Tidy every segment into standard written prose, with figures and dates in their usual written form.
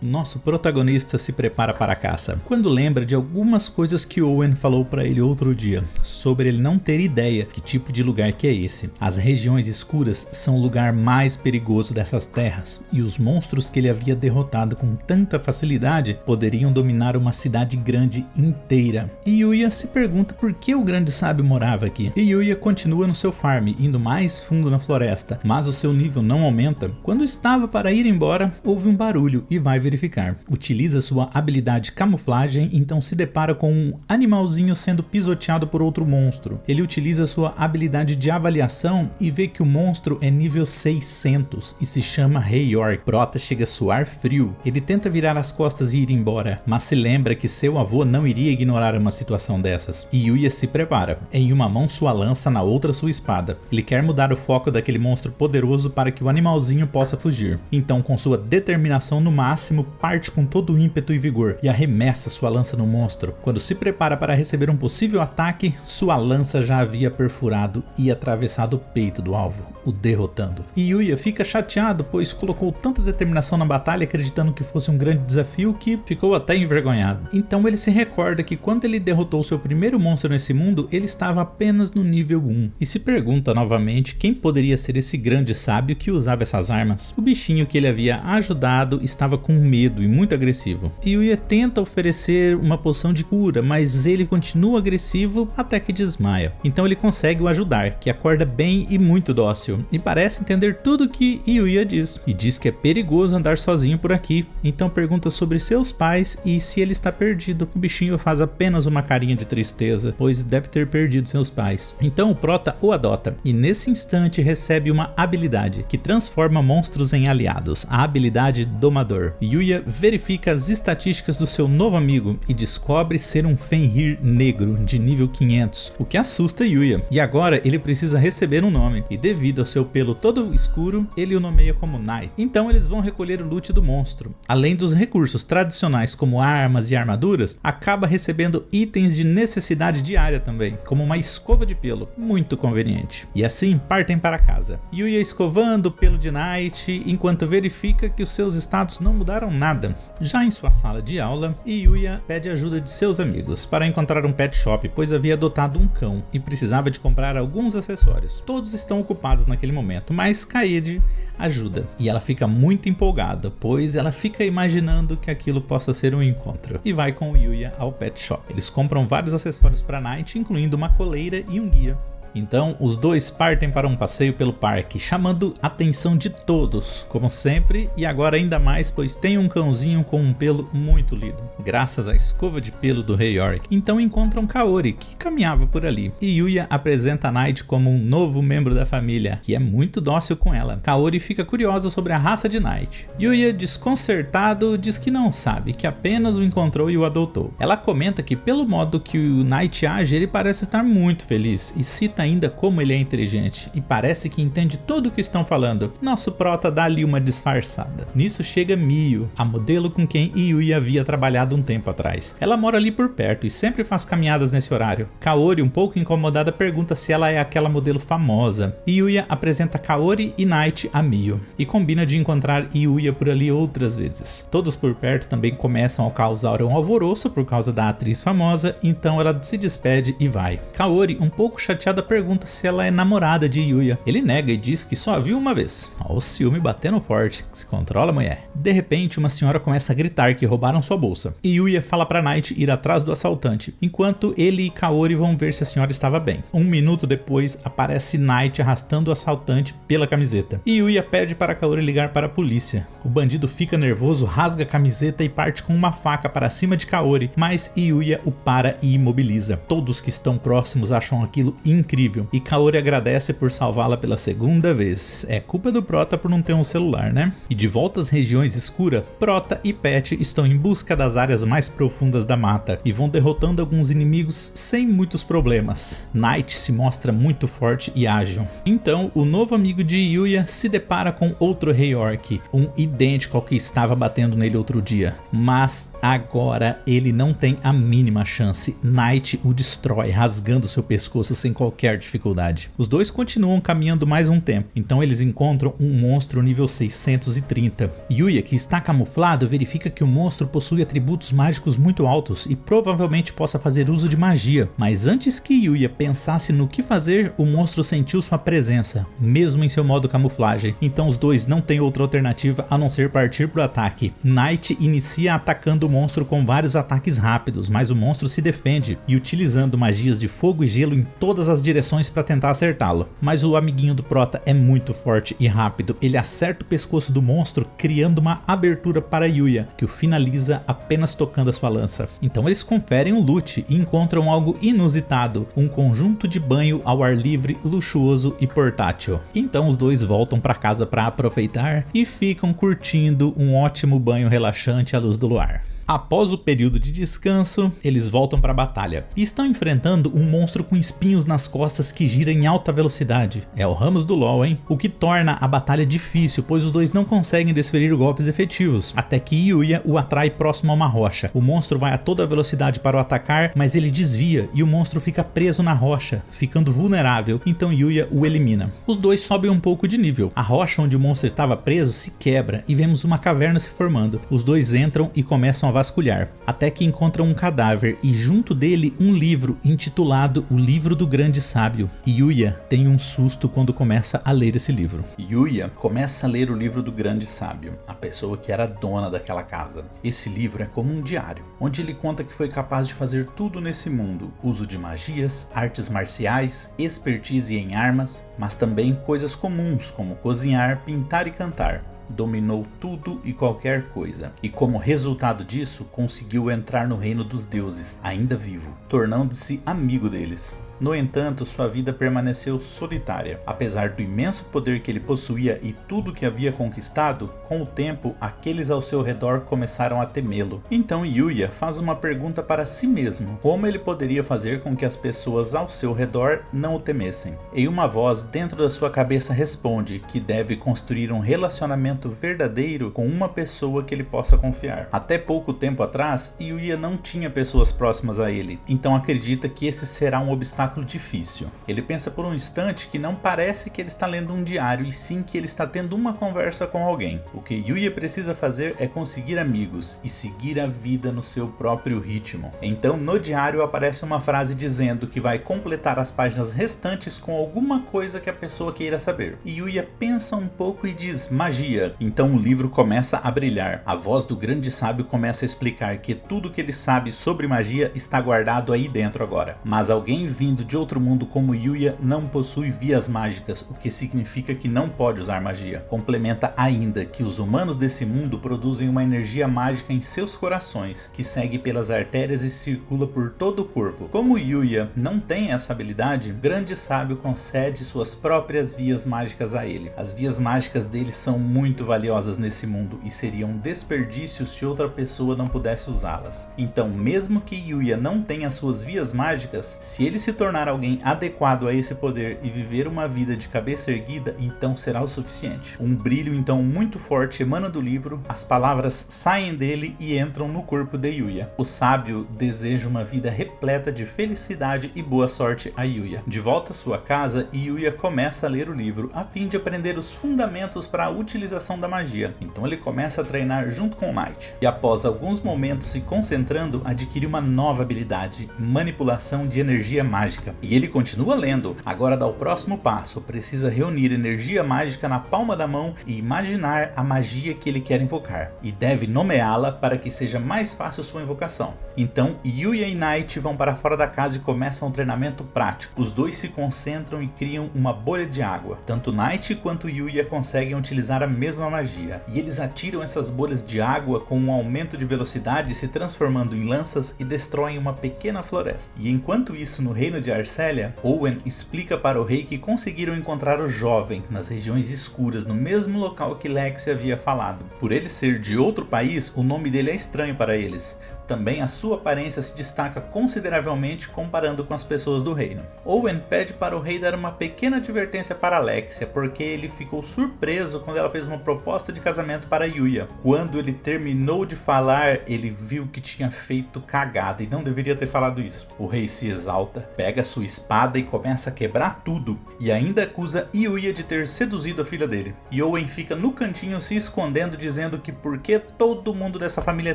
Nosso protagonista se prepara para a caça, quando lembra de algumas coisas que Owen falou para ele outro dia, sobre ele não ter ideia que tipo de lugar que é esse. As regiões escuras são o lugar mais perigoso dessas terras, e os monstros que ele havia derrotado com tanta facilidade poderiam dominar uma cidade grande inteira. E Yuya se pergunta por que o grande sábio morava aqui. E Yuya continua no seu farm, indo mais fundo na floresta, mas o seu nível não aumenta. Quando estava para ir embora, houve um barulho e vai verificar. Utiliza sua habilidade camuflagem, então se depara com um animalzinho sendo pisoteado por outro monstro. Ele utiliza sua habilidade de avaliação e vê que o monstro é nível 600 e se chama Rei York. Prota chega a suar frio. Ele tenta virar as costas e ir embora, mas se lembra que seu avô não iria ignorar uma situação dessas. E Yuya se prepara. Em uma mão sua lança, na outra sua espada. Ele quer mudar o foco daquele monstro poderoso para que o animalzinho possa fugir. Então, com sua determinação no máximo, parte com todo o ímpeto e vigor e arremessa sua lança no monstro. Quando se prepara para receber um possível ataque, sua lança já havia perfurado e atravessado o peito do alvo, o derrotando. E Yuya fica chateado, pois colocou tanta determinação na batalha acreditando que fosse um grande desafio que ficou até envergonhado. Então ele se recorda que quando ele derrotou seu primeiro monstro nesse mundo, ele estava apenas no nível 1 e se pergunta novamente quem poderia ser esse grande sábio que usava essas armas. O bichinho que ele havia ajudado estava com medo e muito agressivo. E Yuya tenta oferecer uma poção de cura, mas ele continua agressivo até que desmaia. Então ele consegue o ajudar, que acorda bem e muito dócil, e parece entender tudo que Yuya diz, e diz que é perigoso andar sozinho por aqui. Então pergunta sobre seus pais e se ele está perdido. O bichinho faz apenas uma carinha de tristeza, pois deve ter perdido seus pais. Então o Prota o adota, e nesse instante recebe uma habilidade que transforma monstros em aliados, a habilidade Domador. Yuya verifica as estatísticas do seu novo amigo e descobre ser um Fenrir negro de nível 500, o que assusta Yuya. E agora ele precisa receber um nome, e devido ao seu pelo todo escuro, ele o nomeia como Night. Então eles vão recolher o loot do monstro. Além dos recursos tradicionais como armas e armaduras, acaba recebendo itens de necessidade diária também, como uma escova de pelo, muito conveniente. E assim partem para casa. Yuya escovando o pelo de Night, enquanto verifica que os seus status não mudaram nada. Já em sua sala de aula, Yuya pede ajuda de seus amigos para encontrar um pet shop, pois havia adotado um cão e precisava de comprar alguns acessórios. Todos estão ocupados naquele momento, mas Kaede ajuda e ela fica muito empolgada, pois ela fica imaginando que aquilo possa ser um encontro e vai com o Yuya ao pet shop. Eles compram vários acessórios para Night, incluindo uma coleira e um guia. Então os dois partem para um passeio pelo parque, chamando a atenção de todos, como sempre, e agora ainda mais pois tem um cãozinho com um pelo muito lindo, graças à escova de pelo do Rei York. Então encontram Kaori, que caminhava por ali, e Yuya apresenta a Night como um novo membro da família, que é muito dócil com ela. Kaori fica curiosa sobre a raça de Night. Yuya, desconcertado, diz que não sabe, que apenas o encontrou e o adotou. Ela comenta que pelo modo que o Night age, ele parece estar muito feliz, e cita ainda como ele é inteligente e parece que entende tudo o que estão falando. Nosso Prota dá ali uma disfarçada. Nisso chega Mio, a modelo com quem Yuya havia trabalhado um tempo atrás. Ela mora ali por perto e sempre faz caminhadas nesse horário. Kaori, um pouco incomodada, pergunta se ela é aquela modelo famosa. Yuya apresenta Kaori e Night a Mio e combina de encontrar Yuya por ali outras vezes. Todos por perto também começam a causar um alvoroço por causa da atriz famosa, então ela se despede e vai. Kaori, um pouco chateada, pergunta se ela é namorada de Yuya. Ele nega e diz que só a viu uma vez. Ó, o ciúme batendo forte. Se controla, mulher. De repente, uma senhora começa a gritar que roubaram sua bolsa. E Yuya fala pra Night ir atrás do assaltante, enquanto ele e Kaori vão ver se a senhora estava bem. Um minuto depois, aparece Night arrastando o assaltante pela camiseta. E Yuya pede para Kaori ligar para a polícia. O bandido fica nervoso, rasga a camiseta e parte com uma faca para cima de Kaori, mas Yuya o para e imobiliza. Todos que estão próximos acham aquilo incrível. E Kaori agradece por salvá-la pela segunda vez. É culpa do Prota por não ter um celular, né? E de volta às regiões escuras, Prota e Pet estão em busca das áreas mais profundas da mata e vão derrotando alguns inimigos sem muitos problemas. Night se mostra muito forte e ágil. Então o novo amigo de Yuya se depara com outro Rei York, um idêntico ao que estava batendo nele outro dia. Mas agora ele não tem a mínima chance. Night o destrói, rasgando seu pescoço sem qualquer qualquer dificuldade. Os dois continuam caminhando mais um tempo, então eles encontram um monstro nível 630. Yuya, que está camuflado, verifica que o monstro possui atributos mágicos muito altos e provavelmente possa fazer uso de magia, mas antes que Yuya pensasse no que fazer, o monstro sentiu sua presença, mesmo em seu modo camuflagem, então os dois não têm outra alternativa a não ser partir para o ataque. Knight inicia atacando o monstro com vários ataques rápidos, mas o monstro se defende e utilizando magias de fogo e gelo em todas as direções para tentar acertá-lo. Mas o amiguinho do Prota é muito forte e rápido, ele acerta o pescoço do monstro, criando uma abertura para Yuya, que o finaliza apenas tocando a sua lança. Então eles conferem o loot e encontram algo inusitado, um conjunto de banho ao ar livre, luxuoso e portátil. Então os dois voltam para casa para aproveitar e ficam curtindo um ótimo banho relaxante à luz do luar. Após o período de descanso, eles voltam para a batalha e estão enfrentando um monstro com espinhos nas costas que gira em alta velocidade. É o Ramos do LoL, hein? O que torna a batalha difícil, pois os dois não conseguem desferir golpes efetivos, até que Yuya o atrai próximo a uma rocha. O monstro vai a toda velocidade para o atacar, mas ele desvia e o monstro fica preso na rocha, ficando vulnerável, então Yuya o elimina. Os dois sobem um pouco de nível. A rocha onde o monstro estava preso se quebra e vemos uma caverna se formando. Os dois entram e começam a vasculhar, até que encontram um cadáver e junto dele um livro intitulado O Livro do Grande Sábio. Yuya tem um susto quando começa a ler esse livro. Yuya começa a ler o livro do Grande Sábio, a pessoa que era dona daquela casa. Esse livro é como um diário, onde ele conta que foi capaz de fazer tudo nesse mundo, uso de magias, artes marciais, expertise em armas, mas também coisas comuns como cozinhar, pintar e cantar. Dominou tudo e qualquer coisa, e como resultado disso conseguiu entrar no reino dos deuses, ainda vivo, tornando-se amigo deles. No entanto, sua vida permaneceu solitária. Apesar do imenso poder que ele possuía e tudo que havia conquistado, com o tempo, aqueles ao seu redor começaram a temê-lo. Então Yuya faz uma pergunta para si mesmo: como ele poderia fazer com que as pessoas ao seu redor não o temessem? E uma voz dentro da sua cabeça responde que deve construir um relacionamento verdadeiro com uma pessoa que ele possa confiar. Até pouco tempo atrás, Yuya não tinha pessoas próximas a ele, então acredita que esse será um obstáculo difícil. Ele pensa por um instante que não parece que ele está lendo um diário, e sim que ele está tendo uma conversa com alguém. O que Yuya precisa fazer é conseguir amigos e seguir a vida no seu próprio ritmo. Então no diário aparece uma frase dizendo que vai completar as páginas restantes com alguma coisa que a pessoa queira saber. E Yuya pensa um pouco e diz: magia. Então o livro começa a brilhar. A voz do grande sábio começa a explicar que tudo que ele sabe sobre magia está guardado aí dentro agora. Mas alguém vindo de outro mundo como Yuya não possui vias mágicas, o que significa que não pode usar magia. Complementa ainda que os humanos desse mundo produzem uma energia mágica em seus corações, que segue pelas artérias e circula por todo o corpo. Como Yuya não tem essa habilidade, o grande sábio concede suas próprias vias mágicas a ele. As vias mágicas dele são muito valiosas nesse mundo e seriam um desperdício se outra pessoa não pudesse usá-las. Então, mesmo que Yuya não tenha suas vias mágicas, se ele se tornar alguém adequado a esse poder e viver uma vida de cabeça erguida, então será o suficiente. Um brilho então muito forte emana do livro, as palavras saem dele e entram no corpo de Yuya. O sábio deseja uma vida repleta de felicidade e boa sorte a Yuya. De volta à sua casa, Yuya começa a ler o livro a fim de aprender os fundamentos para a utilização da magia. Então ele começa a treinar junto com Knight. E após alguns momentos se concentrando, adquire uma nova habilidade: manipulação de energia mágica. E ele continua lendo, agora dá o próximo passo, precisa reunir energia mágica na palma da mão e imaginar a magia que ele quer invocar, e deve nomeá-la para que seja mais fácil sua invocação. Então Yuya e Knight vão para fora da casa e começam um treinamento prático. Os dois se concentram e criam uma bolha de água. Tanto Knight quanto Yuya conseguem utilizar a mesma magia, e eles atiram essas bolhas de água com um aumento de velocidade, se transformando em lanças e destroem uma pequena floresta. E enquanto isso, no reino de Arcélia, Owen explica para o rei que conseguiram encontrar o jovem nas regiões escuras, no mesmo local que Lexi havia falado. Por ele ser de outro país, o nome dele é estranho para eles, Também a sua aparência se destaca consideravelmente comparando com as pessoas do reino. Owen pede para o rei dar uma pequena advertência para Alexia, porque ele ficou surpreso quando ela fez uma proposta de casamento para Yuya. Quando ele terminou de falar, ele viu que tinha feito cagada e não deveria ter falado isso. O rei se exalta, pega sua espada e começa a quebrar tudo, e ainda acusa Yuya de ter seduzido a filha dele. E Owen fica no cantinho se escondendo, dizendo que por que todo mundo dessa família é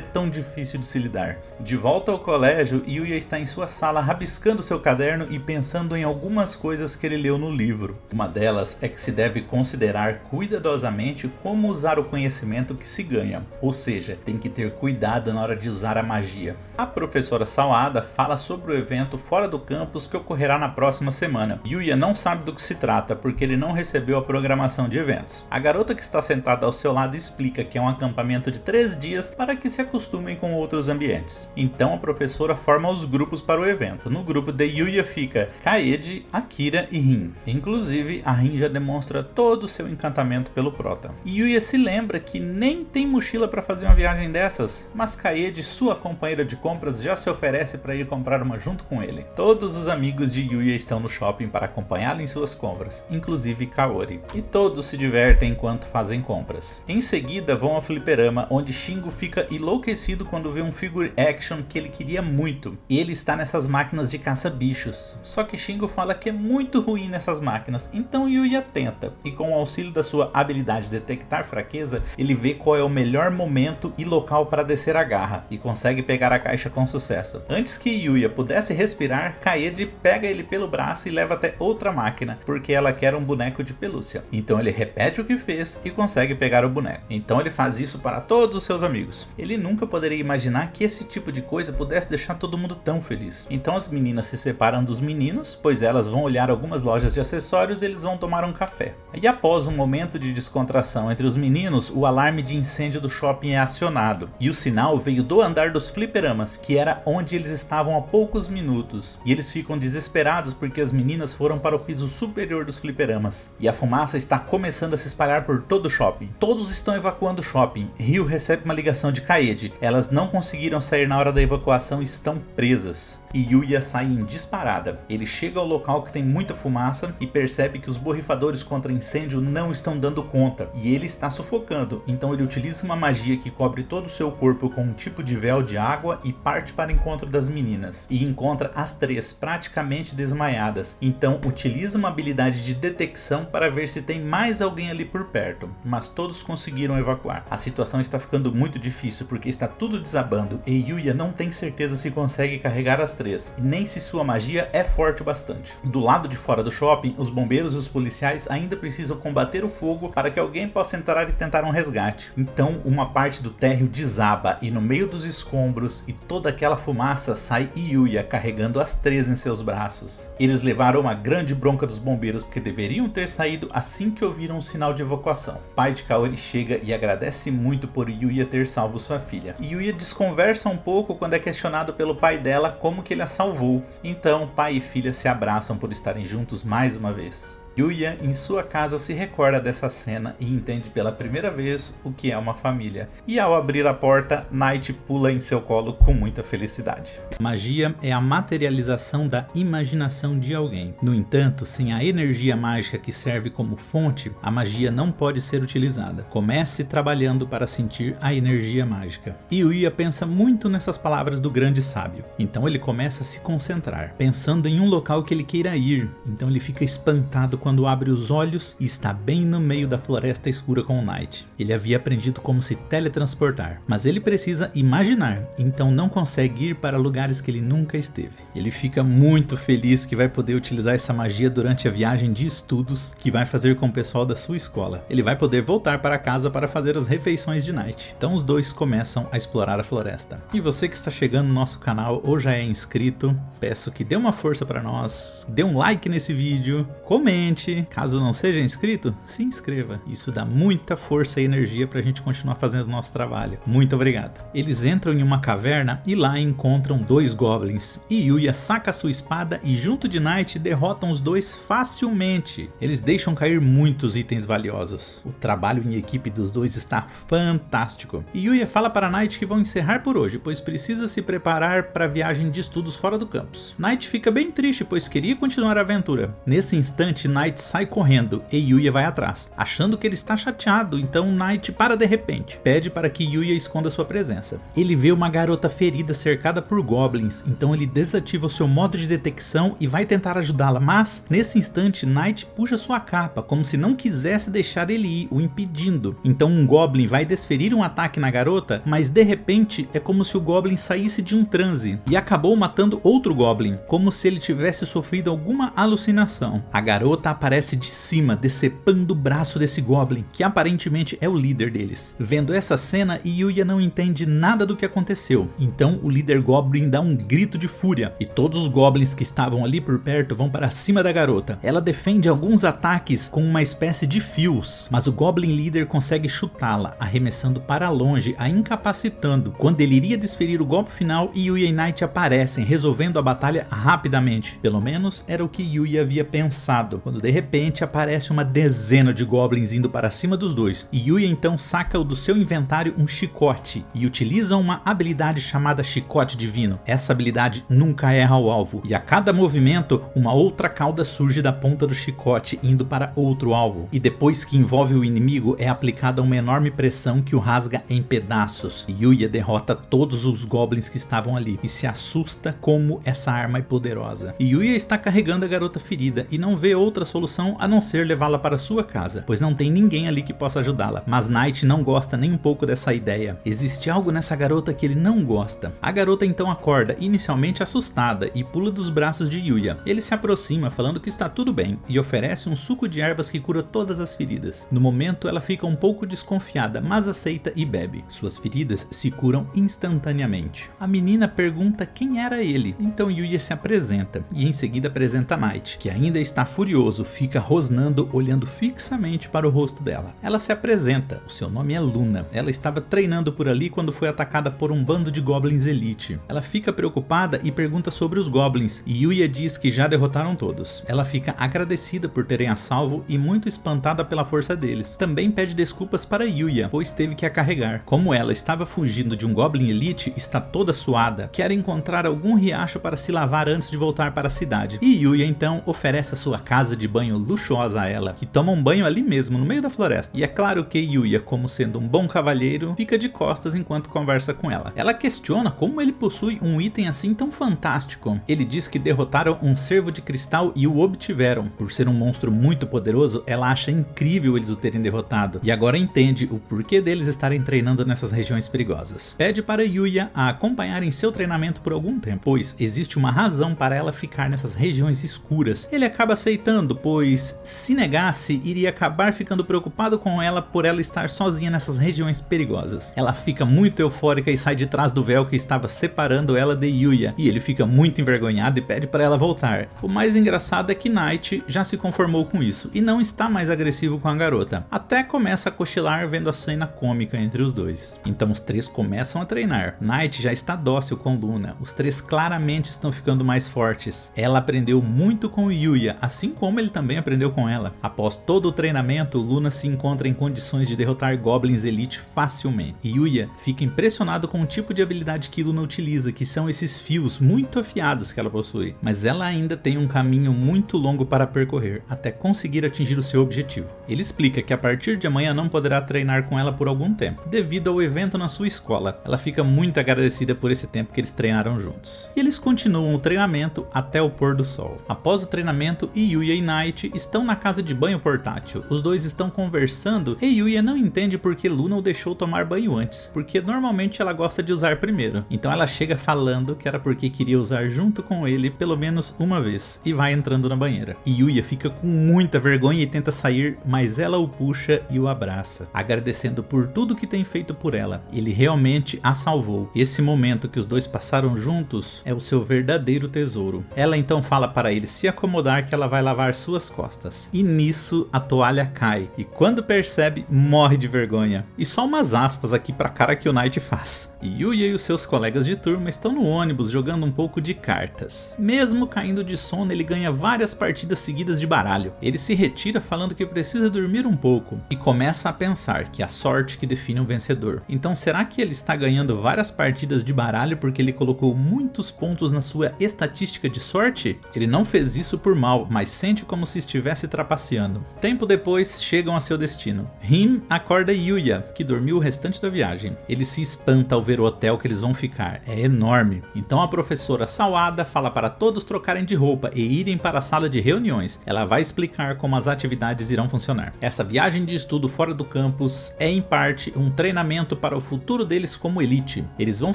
tão difícil de se lidar. De volta ao colégio, Yuya está em sua sala rabiscando seu caderno e pensando em algumas coisas que ele leu no livro. Uma delas é que se deve considerar cuidadosamente como usar o conhecimento que se ganha, ou seja, tem que ter cuidado na hora de usar a magia. A professora Sawada fala sobre o evento fora do campus que ocorrerá na próxima semana. Yuya não sabe do que se trata porque ele não recebeu a programação de eventos. A garota que está sentada ao seu lado explica que é um acampamento de 3 dias para que se acostumem com outros ambientes. Então a professora forma os grupos para o evento. No grupo de Yuya fica Kaede, Akira e Rin. Inclusive, a Rin já demonstra todo o seu encantamento pelo prota. Yuya se lembra que nem tem mochila para fazer uma viagem dessas, mas Kaede, sua companheira de compras, já se oferece para ir comprar uma junto com ele. Todos os amigos de Yuya estão no shopping para acompanhá-lo em suas compras, inclusive Kaori. E todos se divertem enquanto fazem compras. Em seguida vão ao fliperama, onde Shingo fica enlouquecido quando vê um figure action que ele queria muito. Ele está nessas máquinas de caça-bichos. Só que Shingo fala que é muito ruim nessas máquinas, então Yuya tenta. E com o auxílio da sua habilidade de detectar fraqueza, ele vê qual é o melhor momento e local para descer a garra, e consegue pegar a caixa com sucesso. Antes que Yuya pudesse respirar, Kaede pega ele pelo braço e leva até outra máquina, porque ela quer um boneco de pelúcia. Então ele repete o que fez e consegue pegar o boneco. Então ele faz isso para todos os seus amigos. Ele nunca poderia imaginar que esse tipo de coisa pudesse deixar todo mundo tão feliz. Então as meninas se separam dos meninos, pois elas vão olhar algumas lojas de acessórios e eles vão tomar um café. E após um momento de descontração entre os meninos, o alarme de incêndio do shopping é acionado. E o sinal veio do andar dos fliperamas, que era onde eles estavam há poucos minutos. E eles ficam desesperados porque as meninas foram para o piso superior dos fliperamas. E a fumaça está começando a se espalhar por todo o shopping. Todos estão evacuando o shopping. Ryu recebe uma ligação de Kaede. Elas não conseguiram sair na hora da evacuação e estão presas. E Yuya sai em disparada. Ele chega ao local que tem muita fumaça e percebe que os borrifadores contra incêndio não estão dando conta. E ele está sufocando. Então ele utiliza uma magia que cobre todo o seu corpo com um tipo de véu de água e parte para o encontro das meninas. E encontra as 3 praticamente desmaiadas. Então utiliza uma habilidade de detecção para ver se tem mais alguém ali por perto. Mas todos conseguiram evacuar. A situação está ficando muito difícil porque está tudo desabando e Yuya não tem certeza se consegue carregar as 3, nem se sua magia é forte o bastante. Do lado de fora do shopping, os bombeiros e os policiais ainda precisam combater o fogo para que alguém possa entrar e tentar um resgate. Então uma parte do térreo desaba e no meio dos escombros e toda aquela fumaça sai Yuya carregando as 3 em seus braços. Eles levaram uma grande bronca dos bombeiros porque deveriam ter saído assim que ouviram o sinal de evacuação. O pai de Kaori chega e agradece muito por Yuya ter salvo sua filha. Yuya desconversa um pouco quando é questionado pelo pai dela como que ele a salvou. Então pai e filha se abraçam por estarem juntos mais uma vez. Yuya, em sua casa, se recorda dessa cena e entende pela primeira vez o que é uma família. E ao abrir a porta, Night pula em seu colo com muita felicidade. Magia é a materialização da imaginação de alguém. No entanto, sem a energia mágica que serve como fonte, a magia não pode ser utilizada. Comece trabalhando para sentir a energia mágica. E Yuya pensa muito nessas palavras do grande sábio. Então ele começa a se concentrar, pensando em um local que ele queira ir. Então ele fica espantado quando abre os olhos e está bem no meio da floresta escura com o Night. Ele havia aprendido como se teletransportar, mas ele precisa imaginar, então não consegue ir para lugares que ele nunca esteve. Ele fica muito feliz que vai poder utilizar essa magia durante a viagem de estudos que vai fazer com o pessoal da sua escola. Ele vai poder voltar para casa para fazer as refeições de Night. Então os dois começam a explorar a floresta. E você que está chegando no nosso canal ou já é inscrito, peço que dê uma força para nós, dê um like nesse vídeo, comente, importante, caso não seja inscrito, se inscreva. Isso dá muita força e energia pra gente continuar fazendo o nosso trabalho. Muito obrigado. Eles entram em uma caverna e lá encontram 2 goblins. E Yuya saca sua espada e junto de Knight derrotam os 2 facilmente. Eles deixam cair muitos itens valiosos. O trabalho em equipe dos 2 está fantástico. E Yuya fala para Knight que vão encerrar por hoje, pois precisa se preparar para a viagem de estudos fora do campus. Knight fica bem triste, pois queria continuar a aventura. Nesse instante, Knight sai correndo e Yuya vai atrás, achando que ele está chateado, então Knight para de repente. Pede para que Yuya esconda sua presença. Ele vê uma garota ferida cercada por goblins, então ele desativa o seu modo de detecção e vai tentar ajudá-la, mas nesse instante Knight puxa sua capa, como se não quisesse deixar ele ir, o impedindo. Então um goblin vai desferir um ataque na garota, mas de repente é como se o goblin saísse de um transe e acabou matando outro goblin, como se ele tivesse sofrido alguma alucinação. A garota aparece de cima, decepando o braço desse goblin, que aparentemente é o líder deles. Vendo essa cena, Yuya não entende nada do que aconteceu, então o líder goblin dá um grito de fúria e todos os goblins que estavam ali por perto vão para cima da garota. Ela defende alguns ataques com uma espécie de fios, mas o goblin líder consegue chutá-la, arremessando para longe, a incapacitando. Quando ele iria desferir o golpe final, Yuya e Knight aparecem, resolvendo a batalha rapidamente. Pelo menos era o que Yuya havia pensado, quando de repente aparece uma dezena de goblins indo para cima dos 2. E Yuya então saca do seu inventário um chicote e utiliza uma habilidade chamada Chicote Divino. Essa habilidade nunca erra o alvo, e a cada movimento uma outra cauda surge da ponta do chicote indo para outro alvo, e depois que envolve o inimigo é aplicada uma enorme pressão que o rasga em pedaços. Yuya derrota todos os goblins que estavam ali e se assusta como essa arma é poderosa. Yuya está carregando a garota ferida e não vê outra solução a não ser levá-la para sua casa, pois não tem ninguém ali que possa ajudá-la. Mas Knight não gosta nem um pouco dessa ideia. Existe algo nessa garota que ele não gosta. A garota então acorda, inicialmente assustada, e pula dos braços de Yuya. Ele se aproxima falando que está tudo bem e oferece um suco de ervas que cura todas as feridas. No momento ela fica um pouco desconfiada, mas aceita e bebe. Suas feridas se curam instantaneamente. A menina pergunta quem era ele, então Yuya se apresenta e em seguida apresenta Knight, que ainda está furioso, fica rosnando olhando fixamente para o rosto dela. Ela se apresenta, o seu nome é Luna. Ela estava treinando por ali quando foi atacada por um bando de goblins elite. Ela fica preocupada e pergunta sobre os goblins, e Yuya diz que já derrotaram todos. Ela fica agradecida por terem a salvo e muito espantada pela força deles. Também pede desculpas para Yuya, pois teve que a carregar. Como ela estava fugindo de um goblin elite, está toda suada, quer encontrar algum riacho para se lavar antes de voltar para a cidade. E Yuya então oferece a sua casa de banho luxuosa a ela, que toma um banho ali mesmo, no meio da floresta. E é claro que Yuya, como sendo um bom cavalheiro, fica de costas enquanto conversa com ela. Ela questiona como ele possui um item assim tão fantástico. Ele diz que derrotaram um cervo de cristal e o obtiveram. Por ser um monstro muito poderoso, ela acha incrível eles o terem derrotado, e agora entende o porquê deles estarem treinando nessas regiões perigosas. Pede para Yuya a acompanhar em seu treinamento por algum tempo, pois existe uma razão para ela ficar nessas regiões escuras. Ele acaba aceitando, pois se negasse, iria acabar ficando preocupado com ela por ela estar sozinha nessas regiões perigosas. Ela fica muito eufórica e sai de trás do véu que estava separando ela de Yuya, e ele fica muito envergonhado e pede para ela voltar. O mais engraçado é que Knight já se conformou com isso e não está mais agressivo com a garota. Até começa a cochilar vendo a cena cômica entre os dois. Então os 3 começam a treinar. Knight já está dócil com Luna. Os 3 claramente estão ficando mais fortes. Ela aprendeu muito com Yuya, assim como ele também aprendeu com ela. Após todo o treinamento, Luna se encontra em condições de derrotar goblins elite facilmente. Yuya fica impressionado com o tipo de habilidade que Luna utiliza, que são esses fios muito afiados que ela possui. Mas ela ainda tem um caminho muito longo para percorrer, até conseguir atingir o seu objetivo. Ele explica que a partir de amanhã não poderá treinar com ela por algum tempo, devido ao evento na sua escola. Ela fica muito agradecida por esse tempo que eles treinaram juntos. E eles continuam o treinamento até o pôr do sol. Após o treinamento, Yuya e Knight estão na casa de banho portátil. Os dois estão conversando e Yuya não entende por que Luna o deixou tomar banho antes, porque normalmente ela gosta de usar primeiro. Então ela chega falando que era porque queria usar junto com ele pelo menos uma vez e vai entrando na banheira. Yuya fica com muita vergonha e tenta sair, mas ela o puxa e o abraça, agradecendo por tudo que tem feito por ela. Ele realmente a salvou. Esse momento que os dois passaram juntos é o seu verdadeiro tesouro. Ela então fala para ele se acomodar que ela vai lavar suas costas. E nisso a toalha cai, e quando percebe, morre de vergonha. E só umas aspas aqui pra cara que o Knight faz. E Yuya e os seus colegas de turma estão no ônibus jogando um pouco de cartas. Mesmo caindo de sono, ele ganha várias partidas seguidas de baralho. Ele se retira falando que precisa dormir um pouco e começa a pensar que é a sorte que define um vencedor. Então será que ele está ganhando várias partidas de baralho porque ele colocou muitos pontos na sua estatística de sorte? Ele não fez isso por mal, mas sente como se estivesse trapaceando. Tempo depois chegam a seu destino. Hime acorda Yuya, que dormiu o restante da viagem. Ele se espanta ao ver o hotel que eles vão ficar, é enorme. Então a professora Sawada fala para todos trocarem de roupa e irem para a sala de reuniões. Ela vai explicar como as atividades irão funcionar. Essa viagem de estudo fora do campus é em parte um treinamento para o futuro deles como elite. Eles vão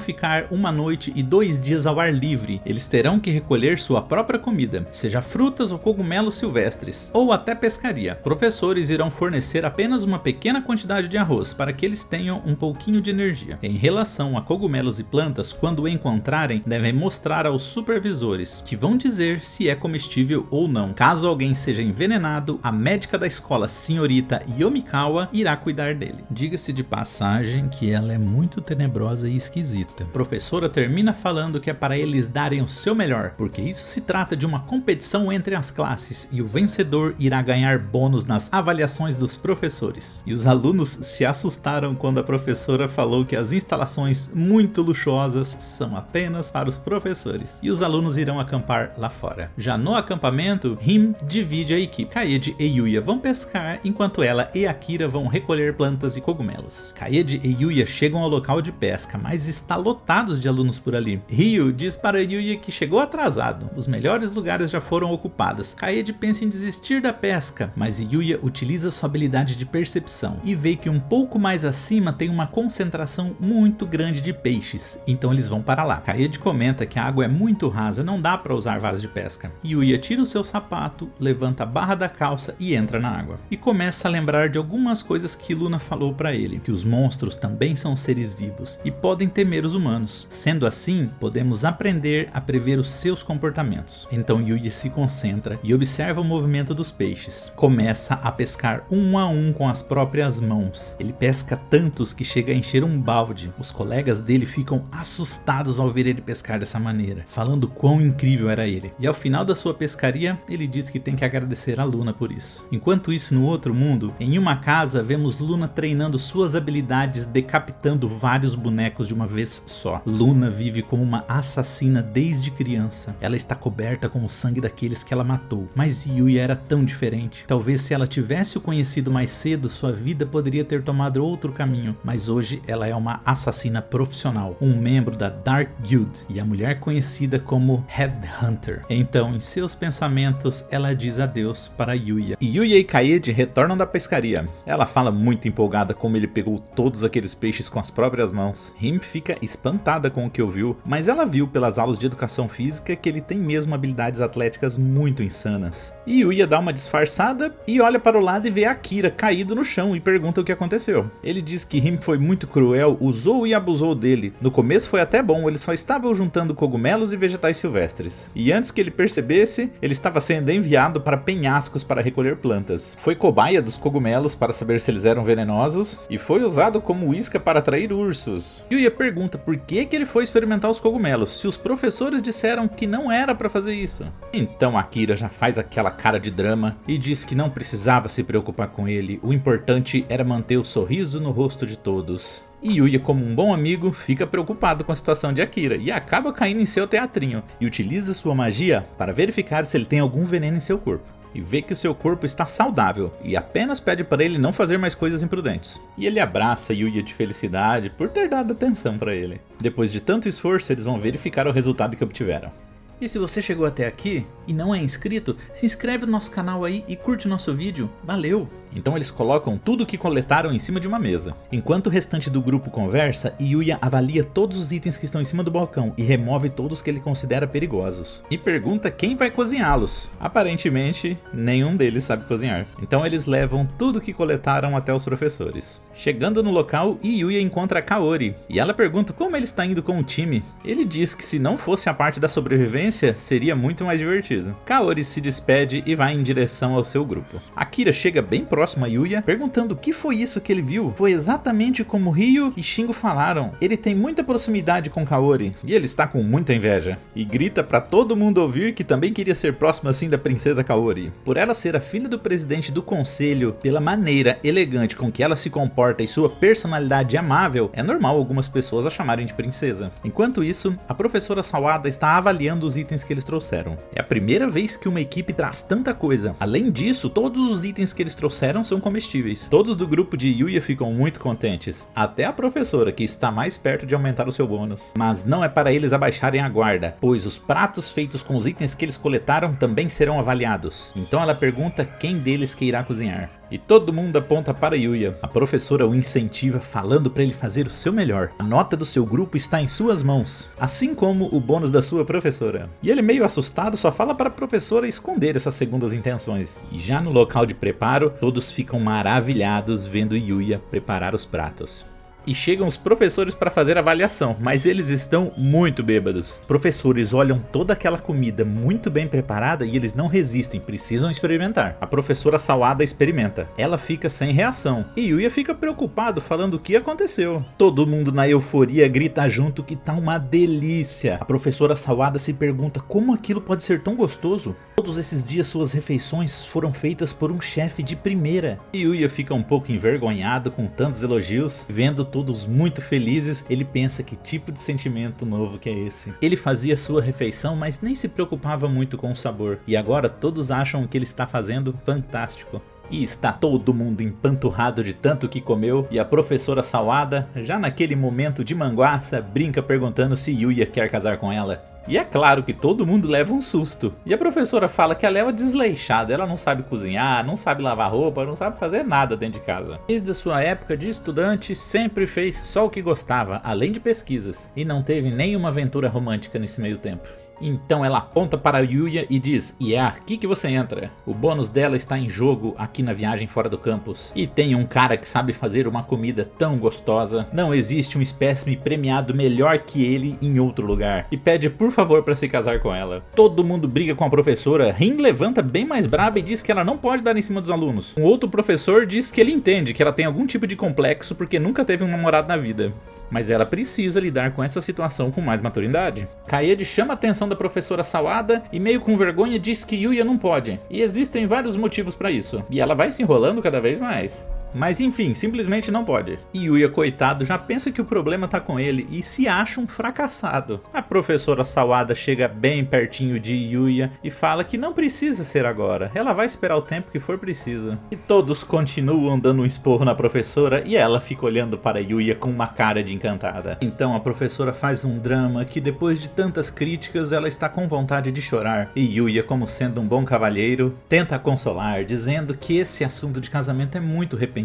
ficar uma noite e 2 dias ao ar livre. Eles terão que recolher sua própria comida, seja frutas ou cogumelos silvestres, ou até pescaria. Professores irão fornecer apenas uma pequena quantidade de arroz para que eles tenham um pouquinho de energia. Em relação a cogumelos e plantas, quando o encontrarem, devem mostrar aos supervisores, que vão dizer se é comestível ou não. Caso alguém seja envenenado, a médica da escola, senhorita Yomikawa, irá cuidar dele. Diga-se de passagem que ela é muito tenebrosa e esquisita. A professora termina falando que é para eles darem o seu melhor, porque isso se trata de uma competição entre as classes e o vencedor irá ganhar bônus nas avaliações dos professores. E os alunos se assustaram quando a professora falou que as instalações muito luxuosas são apenas para os professores e os alunos irão acampar lá fora. Já no acampamento, Hime divide a equipe. Kaede e Yuya vão pescar enquanto ela e Akira vão recolher plantas e cogumelos. Kaede e Yuya chegam ao local de pesca, mas está lotado de alunos por ali. Ryu diz para Yuya que chegou atrasado, os melhores lugares já foram ocupados. Kaede pensa em desistir da pesca, mas Yuya utiliza sua habilidade de percepção e vê que um pouco mais acima tem uma concentração muito grande de peixes, então eles vão para lá. Kaede comenta que a água é muito rasa, não dá para usar varas de pesca. Yuya tira o seu sapato, levanta a barra da calça e entra na água. E começa a lembrar de algumas coisas que Luna falou para ele, que os monstros também são seres vivos e podem temer os humanos. Sendo assim, podemos aprender a prever os seus comportamentos. Então Yuya se concentra e observa o movimento dos peixes. Começa a pescar um a um com as próprias mãos. Ele pesca tantos que chega a encher um balde. Os colegas dele ficam assustados ao ver ele pescar dessa maneira, falando quão incrível era ele. E ao final da sua pescaria, ele diz que tem que agradecer a Luna por isso. Enquanto isso, no outro mundo, em uma casa, vemos Luna treinando suas habilidades decapitando vários bonecos de uma vez só. Luna vive como uma assassina desde criança. Ela está coberta com o sangue daqueles que ela matou. Mas Yuya era tão diferente. Talvez se ela tivesse o conhecido mais cedo, sua vida poderia ter tomado outro caminho. Mas hoje ela é uma assassina profissional, um membro da Dark Guild e a mulher conhecida como Headhunter. Então, em seus pensamentos, ela diz adeus para Yuya. E Yuya e Kaede retornam da pescaria. Ela fala muito empolgada como ele pegou todos aqueles peixes com as próprias mãos. Hime fica espantada com o que ouviu, mas ela viu pelas aulas de educação física que ele tem mesmo habilidades atléticas muito insanas. E Yuya dá uma disfarçada e olha para o lado e vê Akira caído no chão e pergunta o que aconteceu. Ele diz que Hime foi muito cruel, usou e abusou dele. No começo foi até bom, ele só estava juntando cogumelos e vegetais silvestres. E antes que ele percebesse, ele estava sendo enviado para penhascos para recolher plantas. Foi cobaia dos cogumelos para saber se eles eram venenosos e foi usado como isca para atrair ursos. Yuya pergunta por que ele foi experimentar os cogumelos, se os professores disseram que não era para fazer isso. Então Akira já faz aquela cara de drama e diz que não precisava se preocupar com ele, o importante era manter o sorriso no rosto de todos. E Yuya, como um bom amigo, fica preocupado com a situação de Akira e acaba caindo em seu teatrinho e utiliza sua magia para verificar se ele tem algum veneno em seu corpo. E vê que o seu corpo está saudável e apenas pede para ele não fazer mais coisas imprudentes. E ele abraça Yuya de felicidade por ter dado atenção para ele. Depois de tanto esforço, eles vão verificar o resultado que obtiveram. E se você chegou até aqui e não é inscrito, se inscreve no nosso canal aí e curte o nosso vídeo. Valeu! Então eles colocam tudo o que coletaram em cima de uma mesa. Enquanto o restante do grupo conversa, Yuya avalia todos os itens que estão em cima do balcão e remove todos que ele considera perigosos. E pergunta quem vai cozinhá-los. Aparentemente, nenhum deles sabe cozinhar. Então eles levam tudo que coletaram até os professores. Chegando no local, Yuya encontra Kaori e ela pergunta como ele está indo com o time. Ele diz que se não fosse a parte da sobrevivência, seria muito mais divertido. Kaori se despede e vai em direção ao seu grupo. Akira chega bem próximo a Yuya, perguntando o que foi isso que ele viu. Foi exatamente como Ryo e Shingo falaram. Ele tem muita proximidade com Kaori e ele está com muita inveja. E grita pra todo mundo ouvir que também queria ser próximo assim da princesa Kaori. Por ela ser a filha do presidente do conselho, pela maneira elegante com que ela se comporta e sua personalidade amável, é normal algumas pessoas a chamarem de princesa. Enquanto isso, a professora Sawada está avaliando os itens que eles trouxeram. É a primeira vez que uma equipe traz tanta coisa. Além disso, todos os itens que eles trouxeram são comestíveis. Todos do grupo de Yuya ficam muito contentes, até a professora, que está mais perto de aumentar o seu bônus. Mas não é para eles abaixarem a guarda, pois os pratos feitos com os itens que eles coletaram também serão avaliados. Então ela pergunta quem deles que irá cozinhar. E todo mundo aponta para Yuya. A professora o incentiva, falando para ele fazer o seu melhor. A nota do seu grupo está em suas mãos, assim como o bônus da sua professora. E ele, meio assustado, só fala para a professora esconder essas segundas intenções. E já no local de preparo, todos ficam maravilhados vendo Yuya preparar os pratos. E chegam os professores para fazer a avaliação, mas eles estão muito bêbados. Os professores olham toda aquela comida muito bem preparada e eles não resistem, precisam experimentar. A professora Sawada experimenta. Ela fica sem reação. E Yuya fica preocupado, falando o que aconteceu. Todo mundo na euforia grita junto que tá uma delícia. A professora Sawada se pergunta como aquilo pode ser tão gostoso. Todos esses dias suas refeições foram feitas por um chefe de primeira. E Yuya fica um pouco envergonhado com tantos elogios, vendo todos muito felizes. Ele pensa que tipo de sentimento novo que é esse. Ele fazia sua refeição, mas nem se preocupava muito com o sabor. E agora todos acham que ele está fazendo fantástico. E está todo mundo empanturrado de tanto que comeu, e a professora Sawada, já naquele momento de manguaça, brinca perguntando se Yuya quer casar com ela. E é claro que todo mundo leva um susto. E a professora fala que ela é uma desleixada, ela não sabe cozinhar, não sabe lavar roupa, não sabe fazer nada dentro de casa. Desde a sua época de estudante, sempre fez só o que gostava, além de pesquisas, e não teve nenhuma aventura romântica nesse meio tempo. Então ela aponta para Yuya e diz: e é aqui que você entra. O bônus dela está em jogo aqui na viagem fora do campus. E tem um cara que sabe fazer uma comida tão gostosa. Não existe um espécime premiado melhor que ele em outro lugar. E pede por favor para se casar com ela. Todo mundo briga com a professora. Rin levanta bem mais braba e diz que ela não pode dar em cima dos alunos. Um outro professor diz que ele entende que ela tem algum tipo de complexo porque nunca teve um namorado na vida. Mas ela precisa lidar com essa situação com mais maturidade. Kaede chama a atenção da professora Sawada e, meio com vergonha, diz que Yuya não pode. E existem vários motivos para isso. E ela vai se enrolando cada vez mais. Mas enfim, simplesmente não pode. E Yuya, coitado, já pensa que o problema tá com ele e se acha um fracassado. A professora Sawada chega bem pertinho de Yuya e fala que não precisa ser agora, ela vai esperar o tempo que for preciso. E todos continuam dando um esporro na professora e ela fica olhando para Yuya com uma cara de encantada. Então a professora faz um drama que, depois de tantas críticas, ela está com vontade de chorar. E Yuya, como sendo um bom cavalheiro, tenta consolar, dizendo que esse assunto de casamento é muito repentino.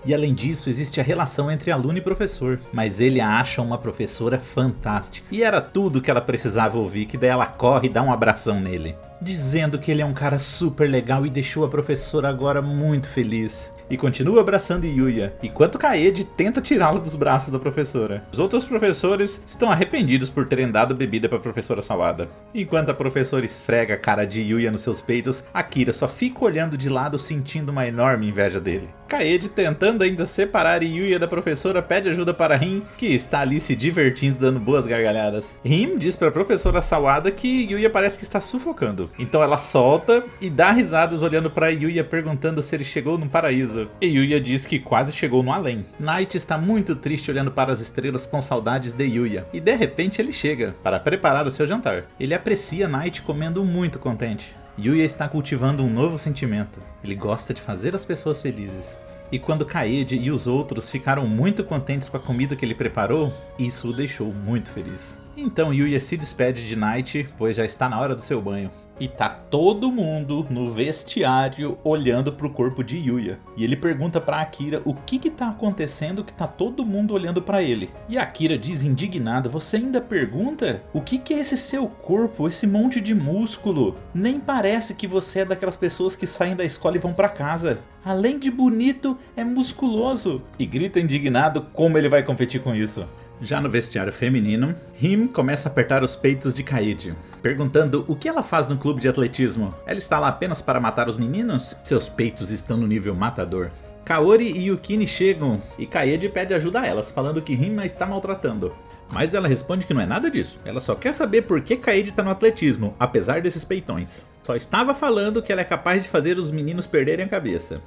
E além disso, existe a relação entre aluno e professor. Mas ele a acha uma professora fantástica. E era tudo que ela precisava ouvir, que daí ela corre e dá um abração nele, dizendo que ele é um cara super legal e deixou a professora agora muito feliz. E continua abraçando Yuya, enquanto Kaede tenta tirá-lo dos braços da professora. Os outros professores estão arrependidos por terem dado bebida para a professora Sawada. Enquanto a professora esfrega a cara de Yuya nos seus peitos, Akira só fica olhando de lado, sentindo uma enorme inveja dele. Kaede, tentando ainda separar Yuya da professora, pede ajuda para Rin, que está ali se divertindo, dando boas gargalhadas. Rin diz para a professora Sawada que Yuya parece que está sufocando. Então ela solta e dá risadas olhando para Yuya, perguntando se ele chegou no paraíso. E Yuya diz que quase chegou no além. Night está muito triste olhando para as estrelas com saudades de Yuya. E de repente ele chega para preparar o seu jantar. Ele aprecia Night comendo muito contente. Yuya está cultivando um novo sentimento. Ele gosta de fazer as pessoas felizes. E quando Kaede e os outros ficaram muito contentes com a comida que ele preparou, isso o deixou muito feliz. Então Yuya se despede de Night, pois já está na hora do seu banho. e tá todo mundo no vestiário olhando pro corpo de Yuya. E ele pergunta pra Akira o que tá acontecendo que tá todo mundo olhando pra ele. E a Akira diz indignada: você ainda pergunta? O que é esse seu corpo, esse monte de músculo? Nem parece que você é daquelas pessoas que saem da escola e vão pra casa. Além de bonito, é musculoso. E grita indignado como ele vai competir com isso. Já no vestiário feminino, Hime começa a apertar os peitos de Kaede, perguntando o que ela faz no clube de atletismo. Ela está lá apenas para matar os meninos? Seus peitos estão no nível matador. Kaori e Yukine chegam e Kaede pede ajuda a elas, falando que Hime a está maltratando. Mas ela responde que não é nada disso. Ela só quer saber por que Kaede está no atletismo, apesar desses peitões. Só estava falando que ela é capaz de fazer os meninos perderem a cabeça.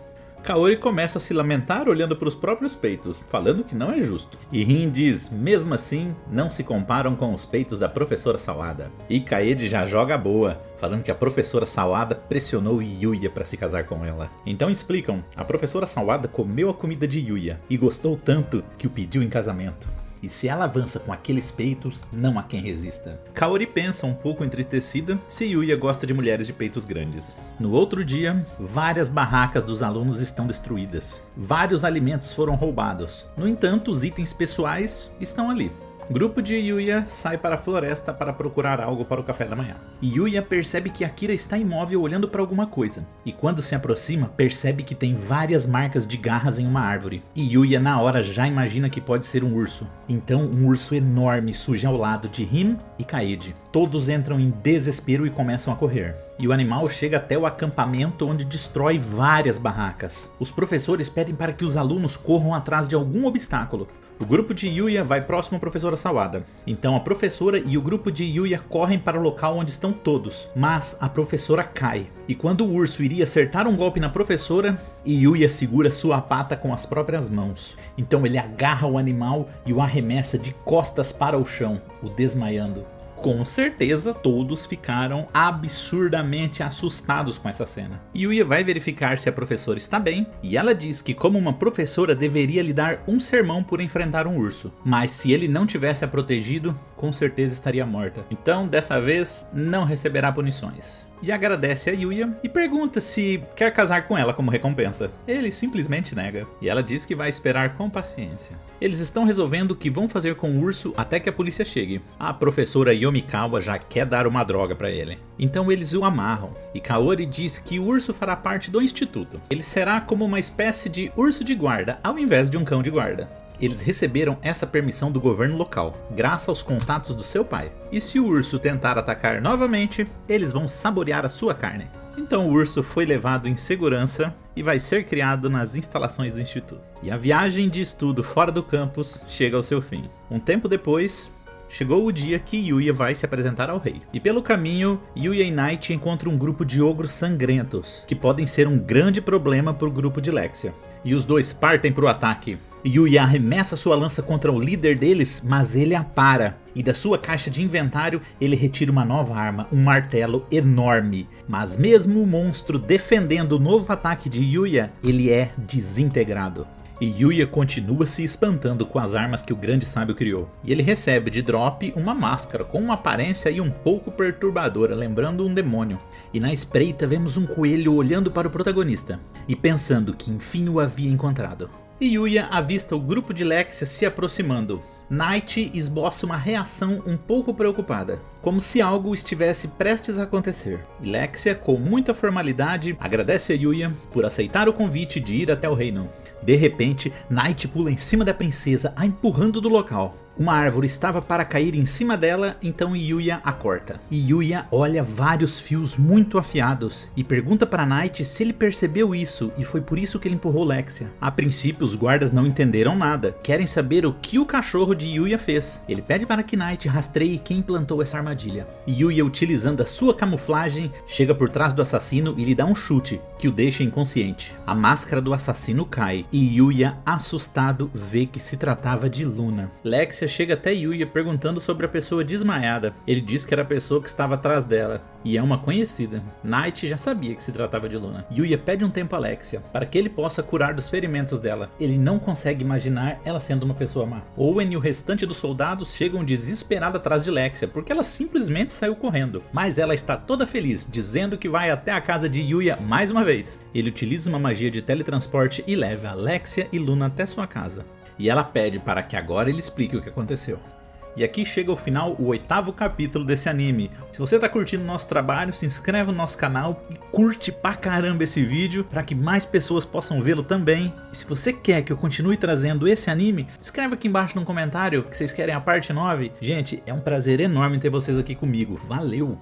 Kaori começa a se lamentar olhando para os próprios peitos, falando que não é justo. E Rin diz, mesmo assim, não se comparam com os peitos da professora Sawada. E Kaede já joga boa, falando que a professora Sawada pressionou Yuya para se casar com ela. Então explicam, a professora Sawada comeu a comida de Yuya e gostou tanto que o pediu em casamento. E se ela avança com aqueles peitos, não há quem resista. Kaori pensa um pouco entristecida se Yuya gosta de mulheres de peitos grandes. No outro dia, várias barracas dos alunos estão destruídas. Vários alimentos foram roubados. No entanto, os itens pessoais estão ali. O grupo de Yuya sai para a floresta para procurar algo para o café da manhã. Yuya percebe que Akira está imóvel olhando para alguma coisa. E quando se aproxima, percebe que tem várias marcas de garras em uma árvore. E Yuya na hora já imagina que pode ser um urso. Então um urso enorme surge ao lado de Hime e Kaede. Todos entram em desespero e começam a correr. E o animal chega até o acampamento onde destrói várias barracas. Os professores pedem para que os alunos corram atrás de algum obstáculo. O grupo de Yuya vai próximo à professora Sawada. Então a professora e o grupo de Yuya correm para o local onde estão todos. Mas a professora cai. E quando o urso iria acertar um golpe na professora, Yuya segura sua pata com as próprias mãos. Então ele agarra o animal e o arremessa de costas para o chão, o desmaiando. Com certeza todos ficaram absurdamente assustados com essa cena. Yuya vai verificar se a professora está bem e ela diz que como uma professora deveria lhe dar um sermão por enfrentar um urso. Mas se ele não tivesse a protegido, com certeza estaria morta. Então dessa vez não receberá punições. E agradece a Yuya e pergunta se quer casar com ela como recompensa. Ele simplesmente nega e ela diz que vai esperar com paciência. Eles estão resolvendo o que vão fazer com o urso até que a polícia chegue. A professora Yomikawa já quer dar uma droga para ele. Então eles o amarram e Kaori diz que o urso fará parte do instituto. Ele será como uma espécie de urso de guarda ao invés de um cão de guarda. Eles receberam essa permissão do governo local, graças aos contatos do seu pai. E se o urso tentar atacar novamente, eles vão saborear a sua carne. Então o urso foi levado em segurança e vai ser criado nas instalações do instituto. E a viagem de estudo fora do campus chega ao seu fim. Um tempo depois, chegou o dia que Yuya vai se apresentar ao rei. E pelo caminho, Yuya e Night encontram um grupo de ogros sangrentos, que podem ser um grande problema para o grupo de Lexia. E os dois partem para o ataque. Yuya arremessa sua lança contra o líder deles, mas ele a para. E da sua caixa de inventário, ele retira uma nova arma, um martelo enorme. Mas mesmo o monstro defendendo o novo ataque de Yuya, ele é desintegrado. E Yuya continua se espantando com as armas que o grande sábio criou. E ele recebe de drop uma máscara com uma aparência um pouco perturbadora, lembrando um demônio. E na espreita vemos um coelho olhando para o protagonista e pensando que enfim o havia encontrado. E Yuya avista o grupo de Lexia se aproximando. Night esboça uma reação um pouco preocupada, como se algo estivesse prestes a acontecer. E Lexia, com muita formalidade, agradece a Yuya por aceitar o convite de ir até o reino. De repente, Night pula em cima da princesa, a empurrando do local. Uma árvore estava para cair em cima dela, então Yuya a corta. E Yuya olha vários fios muito afiados e pergunta para Night se ele percebeu isso e foi por isso que ele empurrou Lexia. A princípio os guardas não entenderam nada, querem saber o que o cachorro de Yuya fez. Ele pede para que Night rastreie quem plantou essa armadilha. E Yuya, utilizando a sua camuflagem, chega por trás do assassino e lhe dá um chute que o deixa inconsciente. A máscara do assassino cai e Yuya, assustado, vê que se tratava de Luna. Lexia Alexia chega até Yuya perguntando sobre a pessoa desmaiada. Ele diz que era a pessoa que estava atrás dela, e é uma conhecida. Knight já sabia que se tratava de Luna. Yuya pede um tempo a Alexia, para que ele possa curar dos ferimentos dela. Ele não consegue imaginar ela sendo uma pessoa má. Owen e o restante dos soldados chegam desesperados atrás de Alexia, porque ela simplesmente saiu correndo. Mas ela está toda feliz, dizendo que vai até a casa de Yuya mais uma vez. Ele utiliza uma magia de teletransporte e leva Alexia e Luna até sua casa. E ela pede para que agora ele explique o que aconteceu. E aqui chega ao final o 8º capítulo desse anime. Se você tá curtindo o nosso trabalho, se inscreve no nosso canal e curte pra caramba esse vídeo para que mais pessoas possam vê-lo também. E se você quer que eu continue trazendo esse anime, escreve aqui embaixo no comentário que vocês querem a parte 9. Gente, é um prazer enorme ter vocês aqui comigo. Valeu!